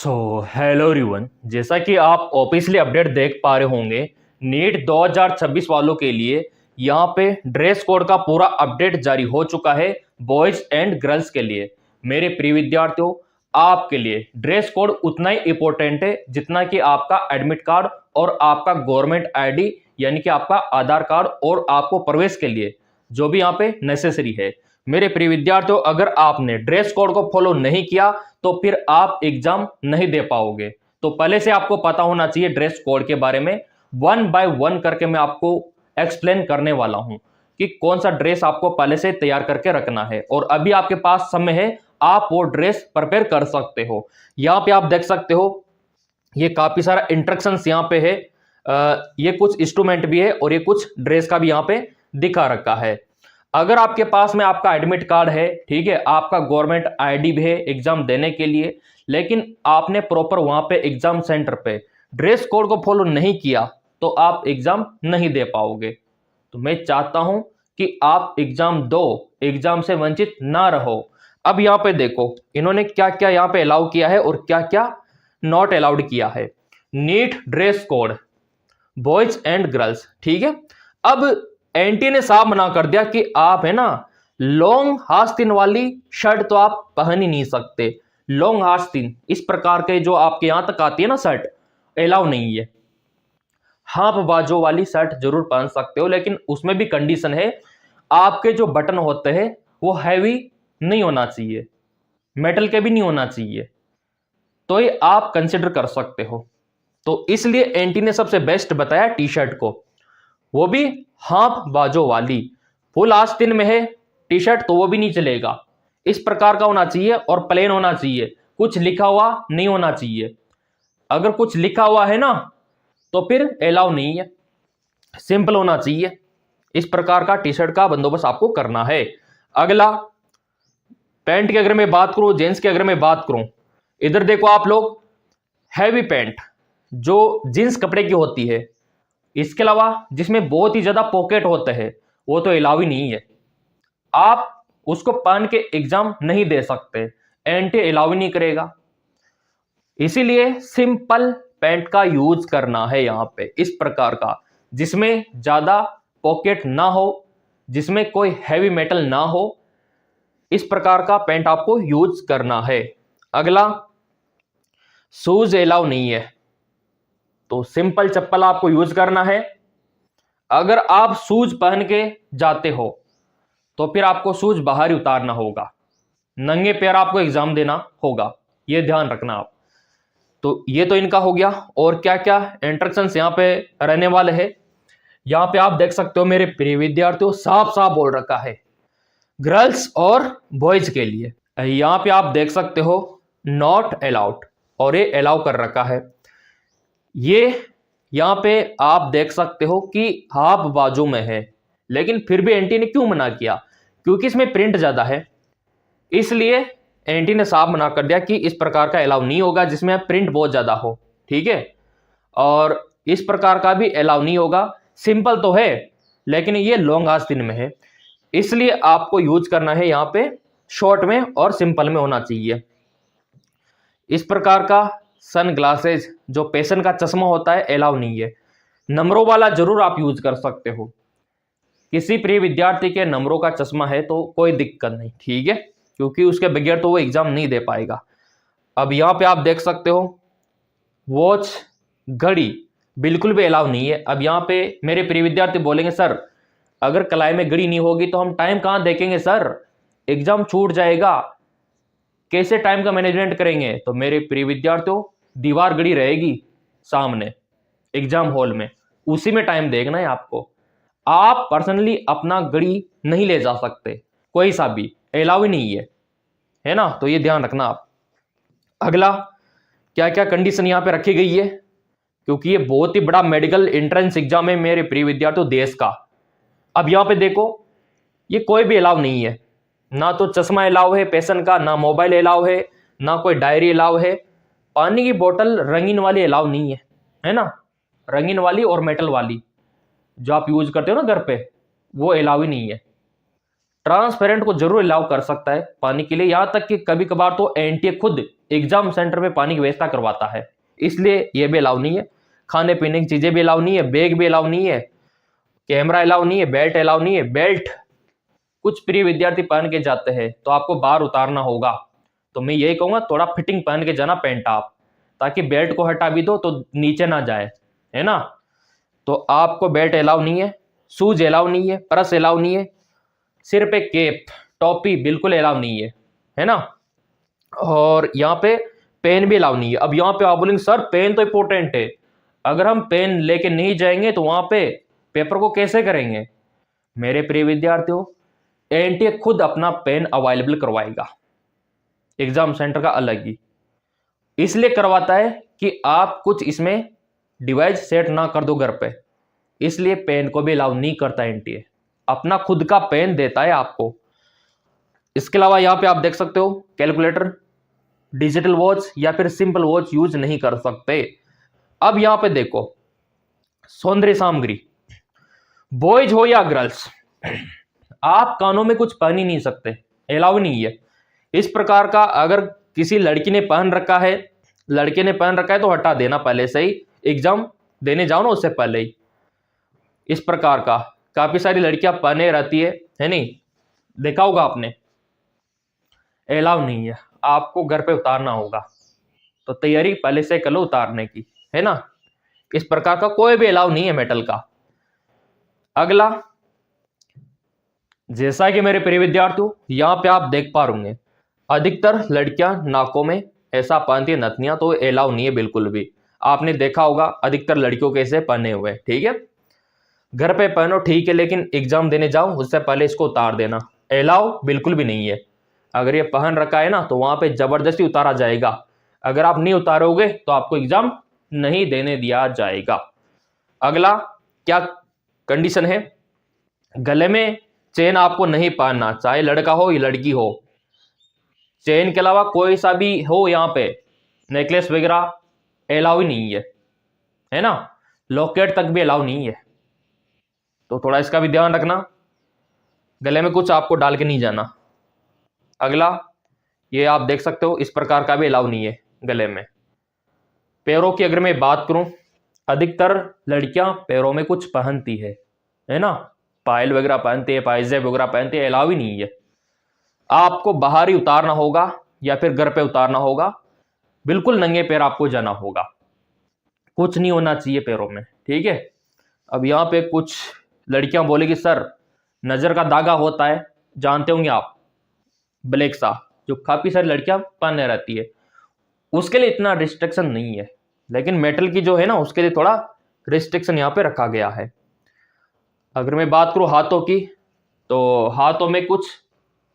Hello everyone, जैसा कि आप ऑफिशियली अपडेट देख पा रहे होंगे, नीट 2026 वालों के लिए यहाँ पे ड्रेस कोड का पूरा अपडेट जारी हो चुका है बॉयज एंड गर्ल्स के लिए। मेरे प्रिय विद्यार्थियों, आपके लिए ड्रेस कोड उतना ही इंपॉर्टेंट है जितना कि आपका एडमिट कार्ड और आपका गवर्नमेंट आईडी यानी कि आपका आधार कार्ड और आपको प्रवेश के लिए जो भी यहाँ पे नेसेसरी है। मेरे प्रिय विद्यार्थियों, अगर आपने ड्रेस कोड को फॉलो नहीं किया तो फिर आप एग्जाम नहीं दे पाओगे। तो पहले से आपको पता होना चाहिए ड्रेस कोड के बारे में। वन बाय वन करके मैं आपको एक्सप्लेन करने वाला हूं कि कौन सा ड्रेस आपको पहले से तैयार करके रखना है, और अभी आपके पास समय है, आप वो ड्रेस प्रिपेयर कर सकते हो। यहाँ पे आप देख सकते हो ये काफी सारा इंस्ट्रक्शंस यहाँ पे है। ये कुछ इंस्ट्रूमेंट भी है और ये कुछ ड्रेस का भी यहाँ पे दिखा रखा है। अगर आपके पास में आपका एडमिट कार्ड है, ठीक है, आपका गवर्नमेंट आईडी भी है एग्जाम देने के लिए, लेकिन आपने प्रॉपर वहां पे एग्जाम सेंटर पे ड्रेस कोड को फॉलो नहीं किया तो आप एग्जाम नहीं दे पाओगे। तो मैं चाहता हूं कि आप एग्जाम दो, एग्जाम से वंचित ना रहो। अब यहाँ पे देखो इन्होंने क्या क्या यहाँ पे अलाउ किया है और क्या क्या नॉट अलाउड किया है। NEET dress code boys and girls, ठीक है। अब एनटी ने साफ मना कर दिया कि आप है ना लॉन्ग आस्तीन वाली शर्ट तो आप पहन ही नहीं सकते। लॉन्ग आस्तीन इस प्रकार के जो आपके यहां तक आती है ना शर्ट, अलाउ नहीं है। हाफ बाजू वाली शर्ट जरूर पहन सकते हो, लेकिन उसमें भी कंडीशन है, आपके जो बटन होते हैं वो हैवी नहीं होना चाहिए, मेटल के भी नहीं होना चाहिए, तो ये आप कंसिडर कर सकते हो। तो इसलिए एनटी ने सबसे बेस्ट बताया टी शर्ट को, वो भी हाफ बाजू वाली। फुल आस्तीन में है टी शर्ट तो वो भी नहीं चलेगा। इस प्रकार का होना चाहिए और प्लेन होना चाहिए, कुछ लिखा हुआ नहीं होना चाहिए। अगर कुछ लिखा हुआ है ना तो फिर अलाउ नहीं है, सिंपल होना चाहिए। इस प्रकार का टी शर्ट का बंदोबस्त आपको करना है। अगला पैंट की अगर मैं बात करूं, जेंट्स की अगर मैं बात करूं, इधर देखो आप लोग, हैवी पैंट जो जींस कपड़े की होती है, इसके अलावा जिसमें बहुत ही ज्यादा पॉकेट होते हैं, वो तो अलाउ ही नहीं है। आप उसको पहन के एग्जाम नहीं दे सकते, एंटी अलाउ ही नहीं करेगा। इसीलिए सिंपल पैंट का यूज करना है यहां पे, इस प्रकार का जिसमें ज्यादा पॉकेट ना हो, जिसमें कोई हैवी मेटल ना हो, इस प्रकार का पैंट आपको यूज करना है। अगला शूज अलाउ नहीं है, तो सिंपल चप्पल आपको यूज करना है। अगर आप शूज पहन के जाते हो तो फिर आपको शूज बाहर ही उतारना होगा, नंगे पैर आपको एग्जाम देना होगा, ये ध्यान रखना आप। तो ये तो इनका हो गया। और क्या क्या इंस्ट्रक्शंस यहाँ पे रहने वाले हैं, यहाँ पे आप देख सकते हो मेरे प्रिय विद्यार्थियों, साफ साफ बोल रखा है गर्ल्स और बॉयज के लिए। यहाँ पे आप देख सकते हो नॉट अलाउड, और ये अलाउ कर रखा है। ये यहां पे आप देख सकते हो कि हाफ बाजू में है, लेकिन फिर भी एंटी ने क्यों मना किया? क्योंकि इसमें प्रिंट ज्यादा है, इसलिए एंटी ने साफ मना कर दिया कि इस प्रकार का अलाउ नहीं होगा जिसमें प्रिंट बहुत ज्यादा हो, ठीक है। और इस प्रकार का भी अलाउ नहीं होगा। सिंपल तो है लेकिन ये लॉन्ग आस्तीन में है, इसलिए आपको यूज करना है यहाँ पे शॉर्ट में और सिंपल में होना चाहिए। इस प्रकार का सन ग्लासेस जो पेशन का चश्मा होता है अलाउ नहीं है। नंबरों वाला जरूर आप यूज कर सकते हो, किसी प्रिय विद्यार्थी के नंबरों का चश्मा है तो कोई दिक्कत नहीं, ठीक है, क्योंकि उसके बगैर तो वो एग्जाम नहीं दे पाएगा। अब यहाँ पे आप देख सकते हो वॉच, घड़ी बिल्कुल भी अलाउ नहीं है। अब यहाँ पे मेरे प्रिय विद्यार्थी बोलेंगे सर अगर कलाई में घड़ी नहीं होगी तो हम टाइम कहाँ देखेंगे सर, एग्जाम छूट जाएगा, कैसे टाइम का मैनेजमेंट करेंगे? तो मेरे प्रिय विद्यार्थियों, दीवार घड़ी रहेगी सामने एग्जाम हॉल में, उसी में टाइम देखना है आपको। आप पर्सनली अपना घड़ी नहीं ले जा सकते, कोई सा भी अलाउ ही नहीं है ना, तो ये ध्यान रखना आप। अगला क्या क्या कंडीशन यहाँ पे रखी गई है, क्योंकि ये बहुत ही बड़ा मेडिकल एंट्रेंस एग्जाम है मेरे प्रिय विद्यार्थियों देश का। अब यहाँ पे देखो ये कोई भी अलाउ नहीं है, ना तो चश्मा अलाउ है पेशन का, ना मोबाइल अलाउ है, ना कोई डायरी अलाउ है। पानी की बोतल रंगीन वाली अलाउ नहीं है ना, रंगीन वाली और मेटल वाली जो आप यूज करते हो ना घर पे, वो अलाउ ही नहीं है। ट्रांसपेरेंट को जरूर अलाउ कर सकता है पानी के लिए, यहां तक कि कभी कभार तो एनटीए खुद एग्जाम सेंटर में पानी की व्यवस्था करवाता है, इसलिए यह भी अलाउ नहीं है। खाने पीने की चीजें भी अलाउ नहीं है, बैग भी अलाउ नहीं है, कैमरा अलाउ नहीं है, बेल्ट अलाउ नहीं है। बेल्ट कुछ प्रिय विद्यार्थी पहन के जाते हैं तो आपको बाहर उतारना होगा, तो मैं यही कहूंगा थोड़ा फिटिंग पहन के जाना पैंट आप, ताकि बेल्ट को हटा भी दो तो नीचे ना जाए, है ना। तो आपको बेल्ट अलाउ नहीं है, शूज अलाउ नहीं है, पर्स अलाउ नहीं है, सिर पे कैप टोपी बिल्कुल अलाउ नहीं है ना। और यहाँ पे पेन भी अलाउ नहीं है। अब यहाँ पे आप बोलेंगे सर पेन तो इंपॉर्टेंट है, अगर हम पेन लेके नहीं जाएंगे तो वहां पे पेपर को कैसे करेंगे। मेरे प्रिय विद्यार्थियों, एनटीए खुद अपना पेन अवेलेबल करवाएगा, एग्जाम सेंटर का अलग ही, इसलिए करवाता है कि आप कुछ इसमें डिवाइस सेट ना कर दो घर पे, इसलिए पेन को भी अलाउ नहीं करता एनटीए, अपना खुद का पेन देता है आपको। इसके अलावा यहां पे आप देख सकते हो कैलकुलेटर, डिजिटल वॉच या फिर सिंपल वॉच यूज नहीं कर सकते। अब यहां पे देखो सौंदर्य सामग्री, बॉयज हो या गर्ल्स, आप कानों में कुछ पहन ही नहीं सकते, अलाउ नहीं है। इस प्रकार का अगर किसी लड़की ने पहन रखा है, लड़के ने पहन रखा है, तो हटा देना पहले से ही, एग्जाम देने जाओ ना उससे पहले ही। इस प्रकार का काफी सारी लड़कियां पहने रहती है नहीं, देखा होगा आपने, अलाउ नहीं है, आपको घर पे उतारना होगा, तो तैयारी पहले से कर लो उतारने की, है ना। इस प्रकार का कोई भी अलाउ नहीं है मेटल का। अगला, जैसा कि मेरे प्रिय विद्यार्थियों यहां पे आप देख पा रहे, अधिकतर लड़कियां नाकों में ऐसा पहनती है नथनियां, तो अलाउ नहीं है बिल्कुल भी। आपने देखा होगा अधिकतर लड़कियों कैसे पहने हुए, ठीक है। घर पे पहनो ठीक है, लेकिन एग्जाम देने जाओ उससे पहले इसको उतार देना, अलाउ बिल्कुल भी नहीं है। अगर ये पहन रखा है ना तो वहां पे जबरदस्ती उतारा जाएगा, अगर आप नहीं उतारोगे तो आपको एग्जाम नहीं देने दिया जाएगा। अगला क्या कंडीशन है, गले में चेन आपको नहीं पहनना, चाहे लड़का हो या लड़की हो। चेन के अलावा कोई सा भी हो, यहाँ पे नेकलेस वगैरह अलाउ ही नहीं है ना, लॉकेट तक भी अलाउ नहीं है, तो थोड़ा इसका भी ध्यान रखना, गले में कुछ आपको डाल के नहीं जाना। अगला ये आप देख सकते हो, इस प्रकार का भी अलाउ नहीं है गले में। पैरों की अगर मैं बात करूं, अधिकतर लड़कियां पैरों में कुछ पहनती है ना, पायल वगैरह पहनती है, पायजेब वगैरह पहनती है, अलाउ ही नहीं है। आपको बाहर ही उतारना होगा या फिर घर पे उतारना होगा, बिल्कुल नंगे पैर आपको जाना होगा, कुछ नहीं होना चाहिए पैरों में, ठीक है। अब यहाँ पे कुछ लड़कियां बोलेगी सर नजर का दागा होता है, जानते होंगे आप, ब्लैक सा, जो काफी सारी लड़कियां पहने रहती है, उसके लिए इतना रिस्ट्रिक्शन नहीं है, लेकिन मेटल की जो है ना उसके लिए थोड़ा रिस्ट्रिक्शन यहाँ पे रखा गया है। अगर मैं बात करूं हाथों की, तो हाथों में कुछ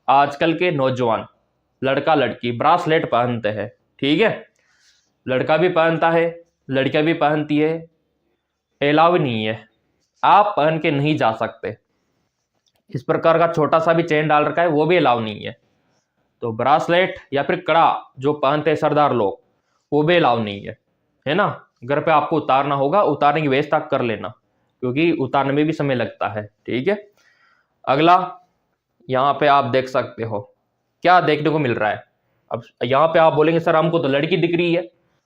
आजकल के नौजवान लड़का लड़की ब्रासलेट पहनते हैं, ठीक है, लड़का भी पहनता है, लड़कियां भी पहनती है, अलाउ नहीं है, आप पहन के नहीं जा सकते। इस प्रकार का छोटा सा भी चेन डाल रखा है वो भी अलाउ नहीं है। तो ब्रासलेट या फिर कड़ा जो पहनते हैं सरदार लोग, वो भी अलाउ नहीं है ना। घर पे आपको उतारना होगा, उतारने की व्यवस्था कर लेना, क्योंकि उतारने में भी समय लगता है, ठीक है। अगला यहाँ पे आप देख सकते हो क्या देखने को मिल रहा है। अब यहाँ पे आप बोलेंगे सर हमको तो लड़की दिख रही है,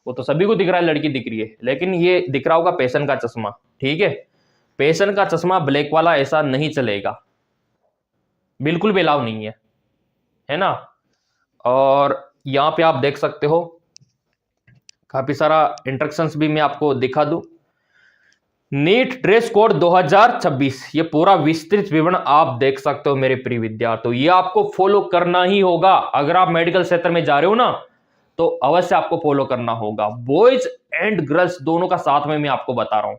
वो तो सभी को दिख रहा है लड़की दिख रही है, लेकिन ये दिख रहा होगा पैशन का चश्मा, ठीक है। पैशन का चश्मा ब्लैक वाला ऐसा नहीं चलेगा, बिल्कुल भी अलाउ नहीं है ना। और यहाँ पे आप देख सकते हो काफी सारा इंस्ट्रक्शंस भी मैं आपको दिखा दूं। नीट ड्रेस कोड 2026, ये पूरा विस्तृत विवरण आप देख सकते हो मेरे प्रिय विद्यार्थियों, ये आपको फॉलो करना ही होगा। अगर आप मेडिकल क्षेत्र में जा रहे हो ना तो अवश्य आपको फॉलो करना होगा, बॉयज एंड गर्ल्स दोनों का साथ में मैं आपको बता रहा हूं,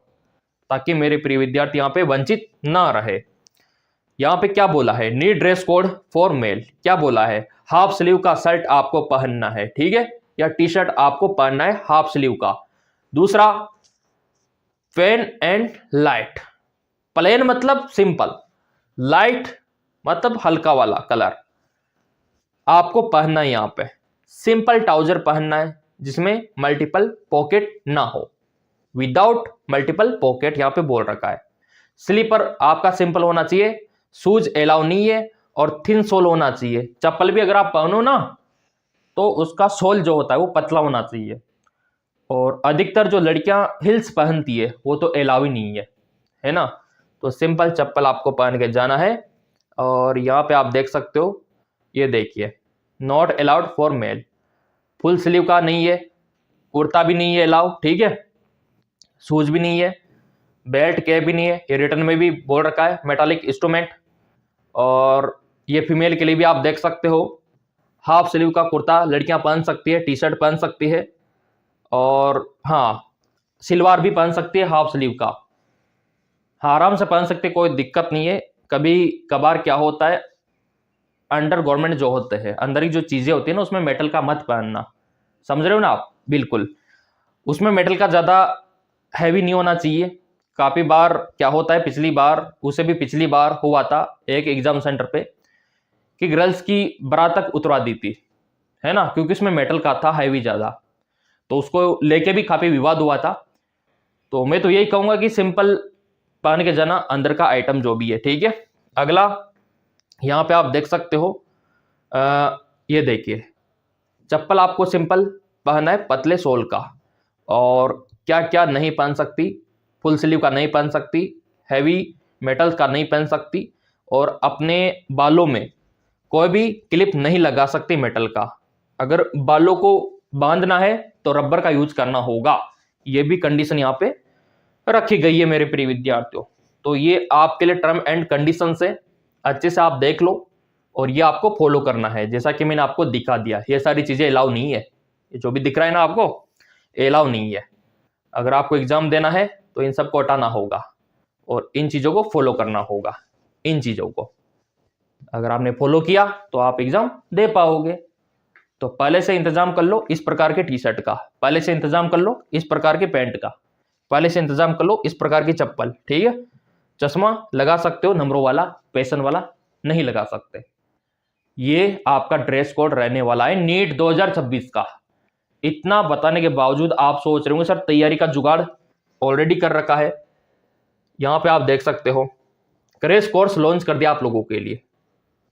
ताकि मेरे प्रिय विद्यार्थी यहां पे वंचित ना रहे। यहां पे क्या बोला है, NEET dress code for male, क्या बोला है, हाफ स्लीव का शर्ट आपको पहनना है, ठीक है, या टी शर्ट आपको पहनना है हाफ स्लीव का। दूसरा, प्लेन एंड लाइट, प्लेन मतलब सिंपल, लाइट मतलब हल्का वाला कलर आपको पहनना है। यहां पे सिंपल ट्राउजर पहनना है जिसमें मल्टीपल पॉकेट ना हो, विदाउट मल्टीपल पॉकेट यहां पे बोल रखा है। स्लीपर आपका सिंपल होना चाहिए, शूज अलाउ नहीं है, और थिन सोल होना चाहिए। चप्पल भी अगर आप पहनो ना तो उसका सोल जो होता है वो पतला होना चाहिए। और अधिकतर जो लड़कियां हिल्स पहनती है वो तो अलाउ ही नहीं है ना। तो सिंपल चप्पल आपको पहन के जाना है। और यहाँ पे आप देख सकते हो, ये देखिए, not allowed for male, full sleeve का नहीं है, कुर्ता भी नहीं है अलाउ, ठीक है, शूज भी नहीं है, बेल्ट कैप भी नहीं है, ये रिटर्न में भी बोल रखा है, मेटालिक इंस्ट्रूमेंट। और ये फीमेल के लिए भी आप देख सकते हो, हाफ स्लीव का कुर्ता लड़कियां पहन सकती है, टी शर्ट पहन सकती है, और हाँ सिलवार भी पहन सकती है हाफ स्लीव का, हाँ आराम से पहन सकते, कोई दिक्कत नहीं है। कभी कभार क्या होता है, अंडर गवर्नमेंट जो होते हैं, अंदर की जो चीजें होती है ना, उसमें मेटल का मत पहनना, समझ रहे हो ना आप, बिल्कुल उसमें मेटल का ज्यादा हैवी नहीं होना चाहिए। काफी बार क्या होता है, पिछली बार, उसे भी पिछली बार हुआ था एक एग्जाम सेंटर पे कि गर्ल्स की बरा तक उतरवा दी थी, है ना, क्योंकि उसमें मेटल का था हैवी ज्यादा, तो उसको लेके भी काफी विवाद हुआ था। तो मैं तो यही कहूंगा कि सिंपल पहन के जाना अंदर का आइटम जो भी है, ठीक है। अगला यहाँ पे आप देख सकते हो, ये देखिए, चप्पल आपको सिंपल पहनना है पतले सोल का, और क्या क्या नहीं पहन सकती, फुल स्लीव का नहीं पहन सकती, हैवी मेटल्स का नहीं पहन सकती, और अपने बालों में कोई भी क्लिप नहीं लगा सकती मेटल का। अगर बालों को बांधना है तो रबर का यूज करना होगा, ये भी कंडीशन यहाँ पे रखी गई है मेरे प्रिय विद्यार्थियों। तो ये आपके लिए टर्म एंड कंडीशन है, अच्छे से आप देख लो, और ये आपको फॉलो करना है जैसा कि मैंने आपको दिखा दिया। ये सारी चीजें अलाउ नहीं है, ये जो भी दिख रहा है ना आपको, अलाउ नहीं है। अगर आपको एग्जाम देना है तो इन सबको हटाना होगा और इन चीजों को फॉलो करना होगा। इन चीजों को अगर आपने फॉलो किया तो आप एग्जाम दे पाओगे। तो पहले से इंतजाम कर लो इस प्रकार के टी शर्ट का, पहले से इंतजाम कर लो इस प्रकार के पैंट का, पहले से इंतजाम कर लो इस प्रकार की चप्पल, ठीक है। चश्मा लगा सकते हो नंबरों वाला, पैसन वाला नहीं लगा सकते। ये आपका ड्रेस कोड रहने वाला है नीट 2026 का। इतना बताने के बावजूद आप सोच रहे होंगे सर तैयारी का जुगाड़ ऑलरेडी कर रखा है। यहां पे आप देख सकते हो, क्रैश कोर्स लॉन्च कर दिया आप लोगों के लिए।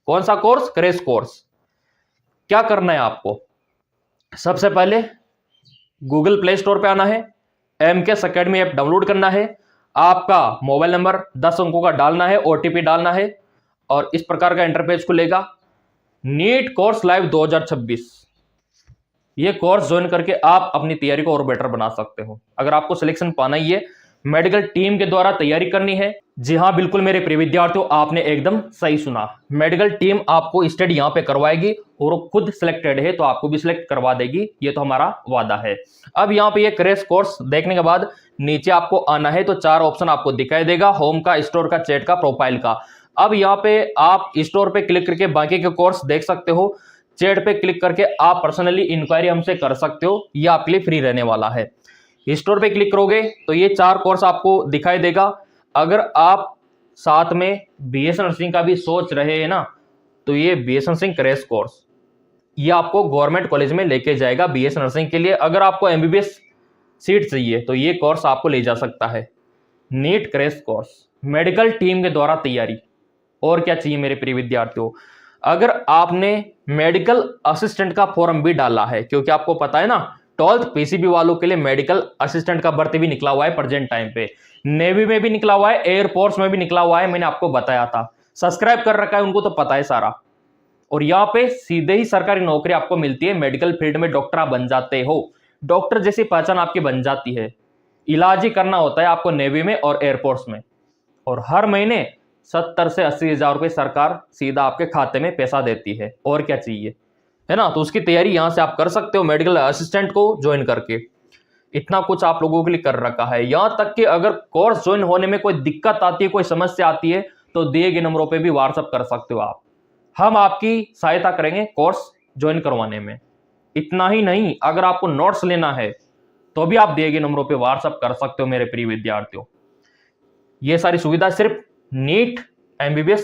कौन सा कोर्स? Crash course. क्या करना है आपको, सबसे पहले गूगल प्ले स्टोर पे आना है, MKS अकेडमी ऐप डाउनलोड करना है, आपका मोबाइल नंबर 10 अंकों का डालना है, OTP डालना है, और इस प्रकार का इंटरफेस खुलेगा, नीट कोर्स लाइव 2026। ये कोर्स ज्वाइन करके आप अपनी तैयारी को और बेटर बना सकते हो। अगर आपको सिलेक्शन पाना ही है, मेडिकल टीम के द्वारा तैयारी करनी है, जी हाँ बिल्कुल मेरे प्रिय विद्यार्थियों, आपने एकदम सही सुना, मेडिकल टीम आपको स्टडी यहाँ पे करवाएगी और वो खुद सिलेक्टेड है तो आपको भी सिलेक्ट करवा देगी, ये तो हमारा वादा है। अब यहाँ पे ये क्रैश कोर्स देखने के बाद नीचे आपको आना है तो 4 ऑप्शन आपको दिखाई देगा, होम का, स्टोर का, चैट का, प्रोफाइल का। अब यहाँ पे आप स्टोर पे क्लिक करके बाकी के कोर्स देख सकते हो, चैट पे क्लिक करके आप पर्सनली इंक्वायरी हमसे कर सकते हो, ये आपके लिए फ्री रहने वाला है। स्टोर पे क्लिक करोगे तो ये 4 कोर्स आपको दिखाई देगा। अगर आप साथ में BS नर्सिंग का भी सोच रहे हैं ना, तो ये BS नर्सिंग क्रैश कोर्स, ये आपको गवर्नमेंट कॉलेज में लेके जाएगा BS नर्सिंग के लिए। अगर आपको MBBS सीट चाहिए तो ये कोर्स आपको ले जा सकता है, NEET crash course, medical team के द्वारा तैयारी। और क्या चाहिए मेरे प्रिय विद्यार्थियों, अगर आपने मेडिकल असिस्टेंट का फॉर्म भी डाला है, क्योंकि आपको पता है ना 12th PCB वालों के लिए मेडिकल असिस्टेंट का भर्ती भी निकला हुआ है प्रेजेंट टाइम पे, नेवी में भी निकला हुआ है, एयरफोर्स में भी निकला हुआ है, मैंने आपको बताया था, सब्सक्राइब कर रखा है उनको तो पता है सारा। और यहाँ पे सीधे ही सरकारी नौकरी आपको मिलती है, मेडिकल फील्ड में डॉक्टर आप बन जाते हो, डॉक्टर जैसी पहचान आपकी बन जाती है। इलाज ही करना होता है आपको नेवी में और एयरफोर्स में, और हर महीने 70 से 80 हजार रुपये सरकार सीधा आपके खाते में पैसा देती है। और क्या चाहिए, है ना। तो उसकी तैयारी यहां से आप कर सकते हो मेडिकल असिस्टेंट को ज्वाइन करके, इतना कुछ आप लोगों के लिए कर रखा है। यहां तक कि अगर कोर्स ज्वाइन होने में कोई दिक्कत आती है, कोई समस्या आती है, तो दिए गए नंबरों पे भी व्हाट्सअप कर सकते हो आप, हम आपकी सहायता करेंगे कोर्स ज्वाइन करवाने में। इतना ही नहीं, अगर आपको नोट्स लेना है तो भी आप दिए गए नंबरों पे व्हाट्सअप कर सकते हो मेरे प्रिय विद्यार्थियों। ये सारी सुविधा सिर्फ नीट MBBS